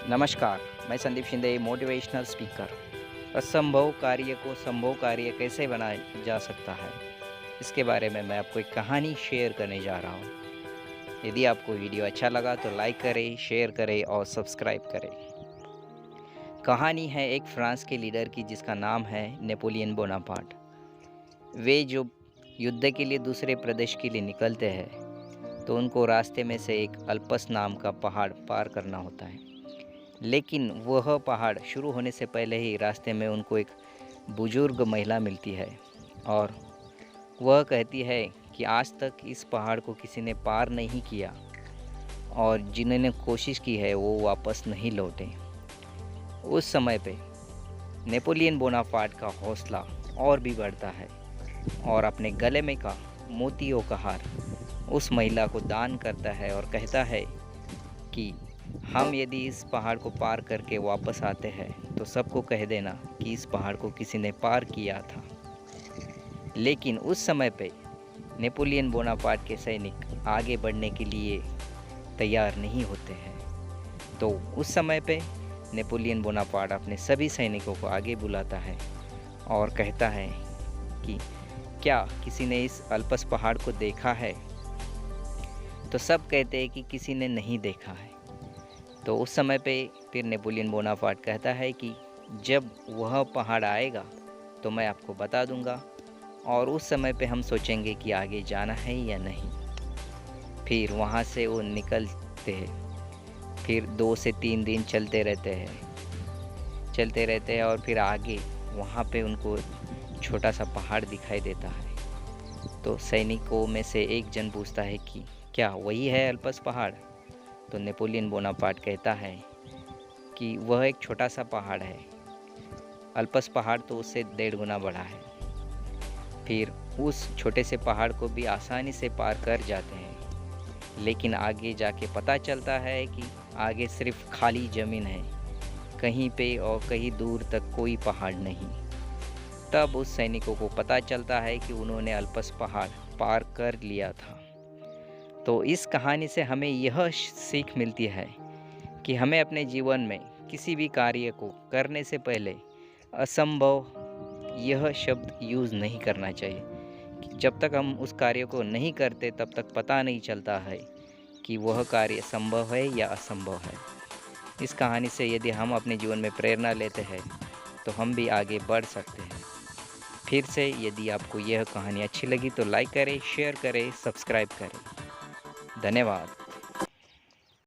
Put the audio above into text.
नमस्कार, मैं Sandeep Shinde motivational speaker. असंभव कार्य को संभव कार्य कैसे बनाया जा सकता है, इसके बारे में मैं आपको एक कहानी शेयर करने जा रहा हूँ। यदि आपको वीडियो अच्छा लगा तो लाइक करें, शेयर करें और सब्सक्राइब करें। कहानी है एक फ्रांस के लीडर की जिसका नाम है नेपोलियन बोनापार्ट। वे जो युद्ध के लिए दूसरे प्रदेश के लिए निकलते हैं तो उनको रास्ते में से एक अल्पस नाम का पहाड़ पार करना होता है। लेकिन वह पहाड़ शुरू होने से पहले ही रास्ते में उनको एक बुजुर्ग महिला मिलती है और वह कहती है कि आज तक इस पहाड़ को किसी ने पार नहीं किया और जिन्होंने कोशिश की है वो वापस नहीं लौटे। उस समय पे नेपोलियन बोनापार्ट का हौसला और भी बढ़ता है और अपने गले में का मोतियों का हार उस महिला को दान करता है और कहता है कि हम यदि इस पहाड़ को पार करके वापस आते हैं तो सबको कह देना कि इस पहाड़ को किसी ने पार किया था। लेकिन उस समय पे नेपोलियन बोनापार्ट के सैनिक आगे बढ़ने के लिए तैयार नहीं होते हैं। तो उस समय पे नेपोलियन बोनापार्ट अपने सभी सैनिकों को आगे बुलाता है और कहता है कि क्या किसी ने इस अल्पस पहाड़ को देखा है? तो सब कहते हैं कि किसी ने नहीं देखा है। तो उस समय पे फिर नेपोलियन बोनापार्ट कहता है कि जब वह पहाड़ आएगा तो मैं आपको बता दूंगा और उस समय पे हम सोचेंगे कि आगे जाना है या नहीं। फिर वहाँ से वो निकलते हैं। फिर 2 से 3 दिन चलते रहते हैं और फिर आगे वहाँ पे उनको छोटा सा पहाड़ दिखाई देता है। तो सैनिकों में से एक जन पूछता है कि क्या वही है अल्पस पहाड़? तो नेपोलियन बोनापार्ट कहता है कि वह एक छोटा सा पहाड़ है, अल्पस पहाड़ तो उससे 1.5 गुना बड़ा है। फिर उस छोटे से पहाड़ को भी आसानी से पार कर जाते हैं, लेकिन आगे जाके पता चलता है कि आगे सिर्फ खाली ज़मीन है, कहीं पे और कहीं दूर तक कोई पहाड़ नहीं। तब उस सैनिकों को पता चलता है कि उन्होंने अल्पस पहाड़ पार कर लिया था। तो इस कहानी से हमें यह सीख मिलती है कि हमें अपने जीवन में किसी भी कार्य को करने से पहले असंभव यह शब्द यूज़ नहीं करना चाहिए। कि जब तक हम उस कार्य को नहीं करते तब तक पता नहीं चलता है कि वह कार्य संभव है या असंभव है। इस कहानी से यदि हम अपने जीवन में प्रेरणा लेते हैं तो हम भी आगे बढ़ सकते हैं। फिर से यदि आपको यह कहानी अच्छी लगी तो लाइक करें, शेयर करें, सब्सक्राइब करें। धन्यवाद।